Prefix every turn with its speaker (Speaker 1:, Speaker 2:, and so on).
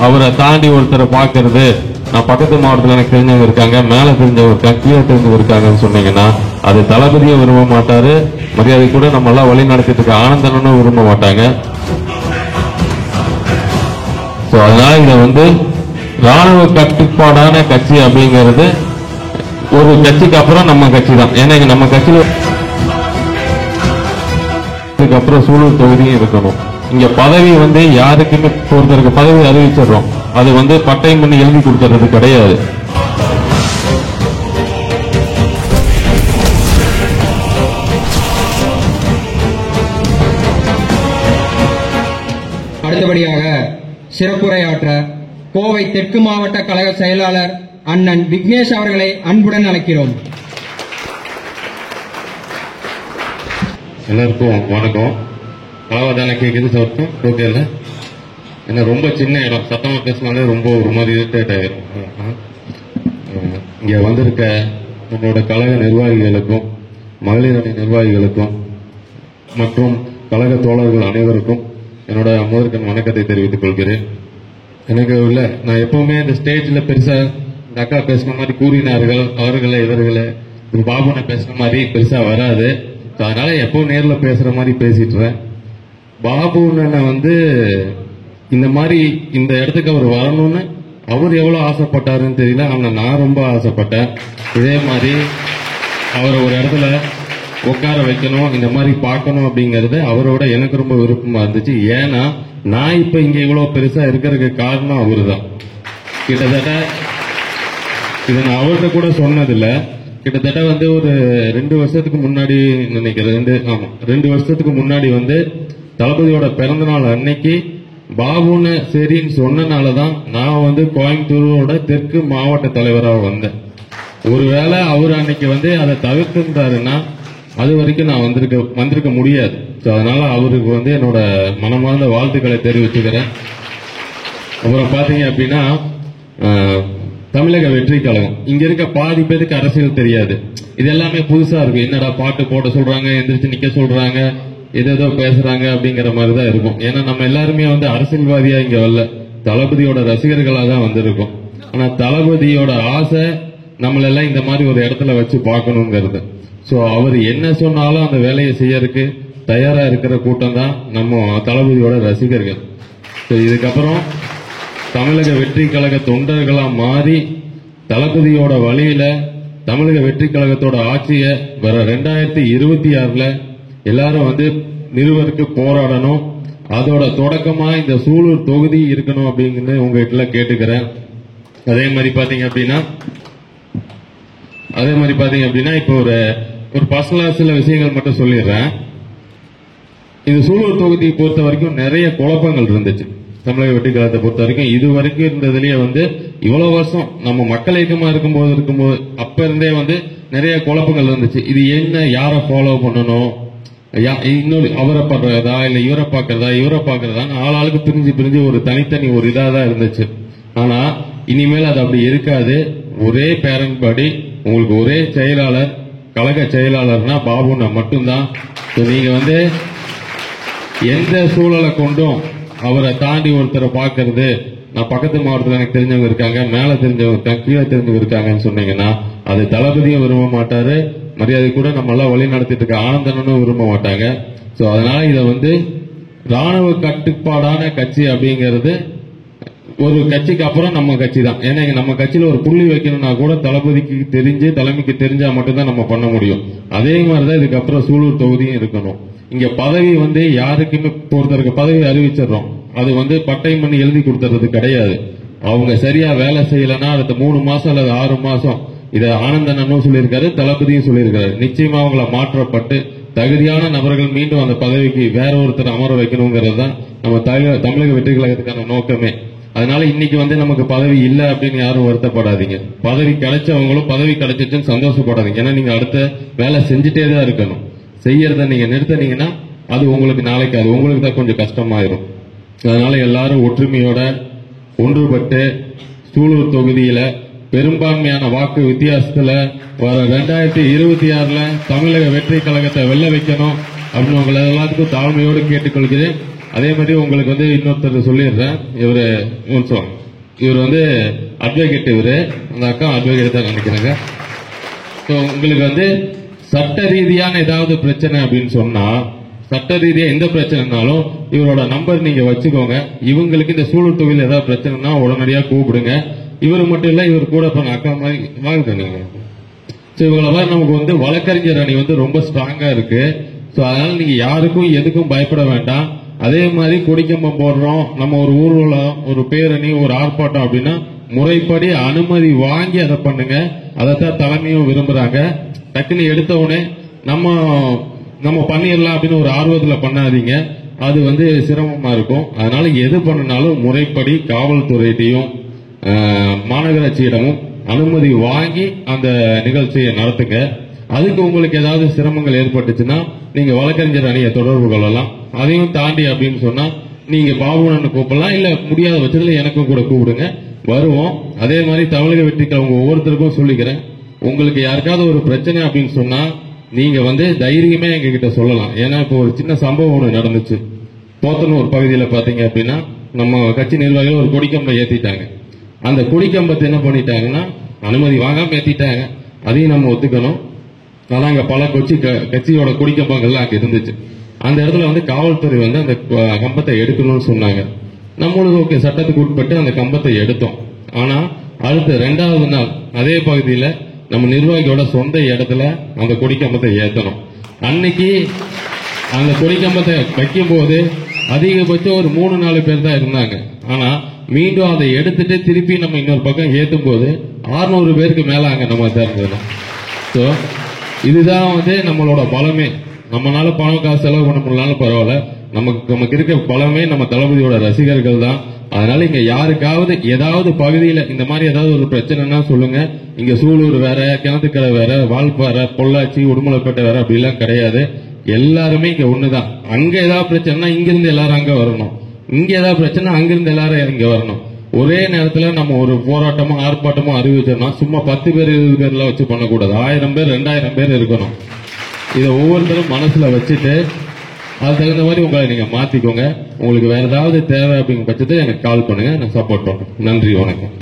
Speaker 1: அவரை தாண்டி ஒருத்தரை பாக்குறது, நான் பக்கத்து மாவட்டத்தில் எனக்கு தெரிஞ்சவங்க இருக்காங்க, மேல தெரிஞ்சவங்க இருக்காங்க, கீழே தெரிஞ்சவங்க இருக்காங்கன்னு சொன்னீங்கன்னா அது தளபதியும் விரும்ப மாட்டாரு, மரியாதை கூட நம்ம எல்லாம் வழி நடத்திட்டு இருக்க ஆனந்தனும் விரும்ப மாட்டாங்க. அதனால இதை ராணுவ கட்டுப்பாடான கட்சி அப்படிங்கிறது ஒரு கட்சிக்கு அப்புறம் நம்ம கட்சி தான். ஏன்னா நம்ம கட்சியில அப்புறம் சூலூர் தொகுதியும் இருக்கணும். இங்க பதவி யாருக்குமே ஒருத்தருக்கு பதவி அறிவிச்சிடறோம், அது பட்டயம் பண்ணி எழுதி கொடுக்கறது கிடையாது.
Speaker 2: அடுத்தபடியாக சிறப்புரையாற்ற கோவை தெற்கு மாவட்ட கழக செயலாளர் அண்ணன் விக்னேஷ் அவர்களை அன்புடன் அழைக்கிறோம்.
Speaker 1: எல்லாருக்கும் வணக்கம். தானே கேக்குது சத்தம் ஓகேல? ஏன்னா ரொம்ப சின்ன இடம், சத்தமா பேசினாலே ரொம்ப ஒரு மாதிரி இரிட்டேட் ஆயிரும். இங்க வந்திருக்க நம்மளோட கழக நிர்வாகிகளுக்கும் மகளிர் அணி நிர்வாகிகளுக்கும் மற்றும் கழக தோழர்கள் அனைவருக்கும் என்னோட முதற்கண் வணக்கத்தை தெரிவித்துக் கொள்கிறேன். எனக்கு இல்ல, நான் எப்பவுமே இந்த ஸ்டேஜ்ல பெருசா இந்த அக்கா பேசின மாதிரி கூறினார்கள் அவர்களை இவர்களை பாபுனை பேசின மாதிரி பெருசா வராது. அதனால எப்பவும் நேர்ல பேசுற மாதிரி பேசிட்டுறேன். பாபுன்னு இந்த மாதிரி இந்த இடத்துக்கு அவர் வரணும்னு அவர் எவ்வளவு ஆசைப்பட்டாருன்னு தெரியல, ஆனா நான் ரொம்ப ஆசைப்பட்டேன். இதே மாதிரி அவரை ஒரு இடத்துல உட்கார வைக்கணும், இந்த மாதிரி பார்க்கணும் அப்படிங்கறது அவரோட எனக்கு ரொம்ப விருப்பமா இருந்துச்சு. ஏன்னா நான் இப்ப இங்க இவ்வளவு பெருசா இருக்கிறதுக்கு காரணம் அவரு தான். கிட்டத்தட்ட இதை நான் அவர்கிட்ட கூட சொன்னதில்ல, கிட்டத்தட்ட ஒரு 2 வருஷத்துக்கு முன்னாடி நினைக்கிறேன், 2 வருஷத்துக்கு முன்னாடி தளபதியோட பிறந்த நாள் அன்னைக்கு பாபுன்னு சரின்னு சொன்னனாலதான் நான் கோயம்புத்தூரோட தெற்கு மாவட்ட தலைவராக வந்தேன். ஒருவேளை அவர் அன்னைக்கு அதை தவிர்த்திருந்தாருன்னா அது வரைக்கும் நான் வந்திருக்க முடியாது. அதனால அவருக்கு என்னோட மனமார்ந்த வாழ்த்துக்களை தெரிவிச்சுக்கிறேன். அப்புறம் பாத்தீங்க அப்படின்னா தமிழக வெற்றி கழகம், இங்க இருக்க பாதி பேருக்கு அரசியல் தெரியாது. இது எல்லாமே புதுசா இருக்கும். என்னடா பாட்டு போட சொல்றாங்க, எந்திரிச்சு நிக்க சொல்றாங்க, ஏதோ பேசுறாங்க அப்படிங்கிற மாதிரிதான் இருக்கும். ஏன்னா நம்ம எல்லாருமே அரசியல்வாதியா இங்க வரல, தளபதியோட ரசிகர்களா தான் வந்திருக்கோம். ஆனா தளபதியோட ஆசை நம்மளெல்லாம் இந்த மாதிரி ஒரு இடத்துல வச்சு பார்க்கணுங்கிறது. சோ அவர் என்ன சொன்னாலும் அந்த வேலையை செய்யறதுக்கு தயாரா இருக்கிற கூட்டம் தான் நம்ம தளபதியோட ரசிகர்கள். இதுக்கப்புறம் தமிழக வெற்றி கழக தொண்டர்களா மாறி தளபதியோட வழியில தமிழக வெற்றி கழகத்தோட ஆட்சியை வர 2026 எல்லாரும் நிறுவருக்கு போராடணும். அதோட தொடக்கமா இந்த சூலூர் தொகுதி இருக்கணும் அப்படிங்கிறது உங்ககிட்ட கேட்டுக்கிறேன். அதே மாதிரி பாத்தீங்க அப்படின்னா இப்ப ஒரு பர்சனலா சில விஷயங்கள் மட்டும் சொல்லிடுறேன். இந்த சூலூர் தொகுதியை பொறுத்த வரைக்கும் நிறைய குழப்பங்கள் இருந்துச்சு. தமிழக வெற்றி கழகத்தை பொறுத்த வரைக்கும் இது வரைக்கும் இருந்ததுலயே இவ்வளவு வருஷம் நம்ம மக்கள் இயக்கமா இருக்கும்போது அப்ப இருந்தே நிறைய குழப்பங்கள் இருந்துச்சு. இது என்ன, யாரை ஃபாலோ பண்ணணும், இன்னொரு அவரை பாக்குறதா இல்ல இவரை பாக்குறதா ஆளாளுக்கு பிரிஞ்சு ஒரு தனித்தனி ஒரு இதாதான் இருந்துச்சு. ஆனா இனிமேல் அது அப்படி இருக்காது. ஒரே பேரண்ட் படி உங்களுக்கு ஒரே செயலாளர், கழக செயலாளர்னா பாபுன்னா மட்டும்தான். நீங்க எந்த சூழலை கொண்டும் அவரை தாண்டி ஒருத்தரை பாக்குறது, நான் பக்கத்து மாவட்டத்தில் எனக்கு தெரிஞ்சவங்க இருக்காங்க, மேல தெரிஞ்சவங்க இருக்காங்க, கீழே தெரிஞ்சவங்க இருக்காங்கன்னு சொன்னீங்கன்னா அது தளபதியும் விரும்ப மாட்டாரு, மரியாதை கூட நம்ம எல்லாம் வழி நடத்திட்டு இருக்க ஆனந்தனும் விரும்ப மாட்டாங்க. சோ அதனால இதை ராணுவ கட்டுப்பாடான கட்சி அப்படிங்கிறது ஒரு கட்சிக்கு அப்புறம் நம்ம கட்சி தான். ஏன்னா நம்ம கட்சியில ஒரு புள்ளி வைக்கணும்னா கூட தளபதிக்கு தெரிஞ்சு தலைமைக்கு தெரிஞ்சா மட்டும்தான் நம்ம பண்ண முடியும். அதே மாதிரிதான் இதுக்கப்புறம் சூலூர் தொகுதியும் இருக்கணும். இங்க பதவி யாருக்குமே ஒருத்தருக்கு பதவி அறிவிச்சிடறோம், அது பட்டயம் பண்ணி எழுதி கொடுத்துறது கிடையாது. அவங்க சரியா வேலை செய்யலன்னா அடுத்த 3 மாசம் அல்லது 6 மாசம், இதை ஆனந்தனும் சொல்லியிருக்காரு, தளபதியும் சொல்லியிருக்காரு, நிச்சயமா அவங்கள மாற்றப்பட்டு தகுதியான நபர்கள் மீண்டும் அந்த பதவிக்கு வேற ஒருத்தர் அமர வைக்கணுங்கிறது தான் நம்ம தமிழக வெற்றி கழகத்துக்கான நோக்கமே. அதனால இன்னைக்கு நமக்கு பதவி இல்ல அப்படின்னு யாரும் வருத்தப்படாதீங்க. பதவி கிடைச்சவங்களும் பதவி கிடைச்சிச்சுன்னு சந்தோஷப்படாதீங்க. ஏன்னா நீங்க அடுத்த வேலை செஞ்சுட்டே தான் இருக்கணும். செய்யறத நீங்க நிறுத்தினீங்கன்னா அது உங்களுக்கு நாளைக்கு அது உங்களுக்கு தான் கொஞ்சம் கஷ்டமாயிரும். அதனால எல்லாரும் ஒற்றுமையோட ஒன்றுபட்டு சூலூர் தொகுதியில பெரும்பான்மையான வாக்கு வித்தியாசத்துல வர 2026 தமிழக வெற்றி கழகத்தை வெல்ல வைக்கணும் அப்படின்னு உங்களை எல்லாத்துக்கும் தாழ்மையோடு கேட்டுக்கொள்கிறேன். அதே மாதிரி உங்களுக்கு வந்து இன்னொருத்தர் சொல்லிடுறேன். இவர் வந்து அட்வொகேட். அந்த அக்கா அட்வொகேட் தான் நினைக்கிறாங்க. ஸோ உங்களுக்கு வந்து சட்ட ரீதியான ஏதாவது பிரச்சனை அப்படின்னு சொன்னா, சட்ட ரீதியா எந்த பிரச்சனைனாலும் இவரோட நம்பர் நீங்க வச்சுக்கோங்க. இவங்களுக்கு இந்த சூழல் தொகுதியில் ஏதாவது பிரச்சனைனா உடனடியா கூப்பிடுங்க. இவர் மட்டும் இல்ல, இவர் கூட இப்ப அக்கா மாதிரி வாங்க நீங்க. ஸோ இவங்கள மாதிரி நமக்கு வந்து வழக்கறிஞர் அணி வந்து ரொம்ப ஸ்ட்ராங்கா இருக்கு. ஸோ அதனால நீங்க யாருக்கும் எதுக்கும் பயப்பட வேண்டாம். அதே மாதிரி கொடிக்கம்பம் போடுறோம், நம்ம ஒரு ஊர்வலம், ஒரு பேரணி, ஒரு ஆர்ப்பாட்டம் அப்படின்னா முறைப்படி அனுமதி வாங்கி அதை பண்ணுங்க. அதைத்தான் தலைமையும் விரும்புறாங்க. டக்குன்னு எடுத்த உடனே நம்ம பண்ணிடலாம் அப்படின்னு ஒரு ஆர்வத்துல பண்ணாதீங்க. அது வந்து சிரமமா இருக்கும். அதனால எது பண்ணினாலும் முறைப்படி காவல்துறையிட்டையும் மாநகராட்சியிடமும் அனுமதி வாங்கி அந்த நிகழ்ச்சியை நடத்துங்க. அதுக்கு உங்களுக்கு ஏதாவது சிரமங்கள் ஏற்பட்டுச்சுன்னா நீங்க வழக்கறிஞர் அணியை தொடர்பு கொள்ளலாம். அதையும் தாண்டி அப்படின்னு சொன்னா நீங்க பாபுனன்னு கூப்பிடலாம். இல்ல முடியாத பட்சத்தில் எனக்கும் கூட கூப்பிடுங்க, வருவோம். அதே மாதிரி தமிழக வெற்றிக்கு அவங்க ஒவ்வொருத்தருக்கும் சொல்லிக்கிறேன், உங்களுக்கு யாருக்காவது ஒரு பிரச்சனை அப்படின்னு சொன்னா நீங்க வந்து தைரியமே எங்க கிட்ட சொல்லலாம். ஏன்னா இப்போ ஒரு சின்ன சம்பவம் ஒன்று நடந்துச்சு. போத்தனூர் பகுதியில் பாத்தீங்க அப்படின்னா நம்ம கட்சி நிர்வாகிகள் ஒரு கொடிக்கம்பை ஏத்திட்டாங்க. அந்த கொடிக்கம்பத்தை என்ன பண்ணிட்டாங்கன்னா அனுமதி வாங்காம ஏத்திட்டாங்க. அதையும் நம்ம ஒத்துக்கணும். ஆனா அங்க பல கட்சியோட கொடிக்கம்பங்கள்லாம் அங்க இருந்துச்சு. அந்த இடத்துல வந்து காவல்துறை வந்து அந்த கம்பத்தை எடுக்கணும்னு சொன்னாங்க. நம்மளுக்கு ஓகே, சட்டத்துக்கு உட்பட்டு அந்த கம்பத்தை எடுத்தோம். ஆனா அடுத்த 2வது நாள் அதே பகுதியில நம்ம நிர்வாகியோட சொந்த இடத்துல அந்த கொடிக்கம்பத்தை ஏத்தணும். அன்னைக்கு அந்த கொடிக்கம்பத்தை வைக்கும் போது அதிகபட்சம் ஒரு 3-4 பேர் தான் இருந்தாங்க. ஆனா மீண்டும் அதை எடுத்துட்டு திருப்பி நம்ம இன்னொரு பக்கம் ஏத்தும் போது 600 பேருக்கு மேல அங்க நம்ம திறந்துடும். ஸோ இதுதான் வந்து நம்மளோட பலமே. நம்மளால பணம் காசு செலவு பண்ண முடியலாலும் பரவாயில்ல, நமக்கு இருக்க பலமே நம்ம தளபதியோட ரசிகர்கள் தான். அதனால இங்க யாருக்காவது ஏதாவது பகுதியில இந்த மாதிரி ஏதாவது ஒரு பிரச்சனைனா சொல்லுங்க. இங்க சூலூர் வேற, கிணத்துக்கரை வேற, வால்பாறை, பொள்ளாச்சி, உடுமலைப்பேட்டை வேற அப்படிலாம் கிடையாது. எல்லாருமே இங்க ஒண்ணுதான். அங்க ஏதாவது பிரச்சனைனா இங்கிருந்து எல்லாரும் அங்க வரணும், இங்க ஏதாவது பிரச்சனை அங்கிருந்து எல்லாரும் இங்க வரணும். ஒரே நேரத்துல நம்ம ஒரு போராட்டமோ ஆர்ப்பாட்டமோ அறிவிச்சோம்னா சும்மா 10 பேர் 20 பேர்லாம் வச்சு பண்ணக்கூடாது. 1000 பேர் 2000 பேர் இருக்கணும். இதை ஒவ்வொருத்தரும் மனசுல வச்சுட்டு அது தகுந்த மாதிரி உங்களை நீங்க மாத்திக்கோங்க. உங்களுக்கு வேற ஏதாவது தேவை அப்படிங்கிற பட்சத்தை எனக்கு கால் பண்ணுங்க, நான் சப்போர்ட் பண்றேன். நன்றி, வணக்கம்.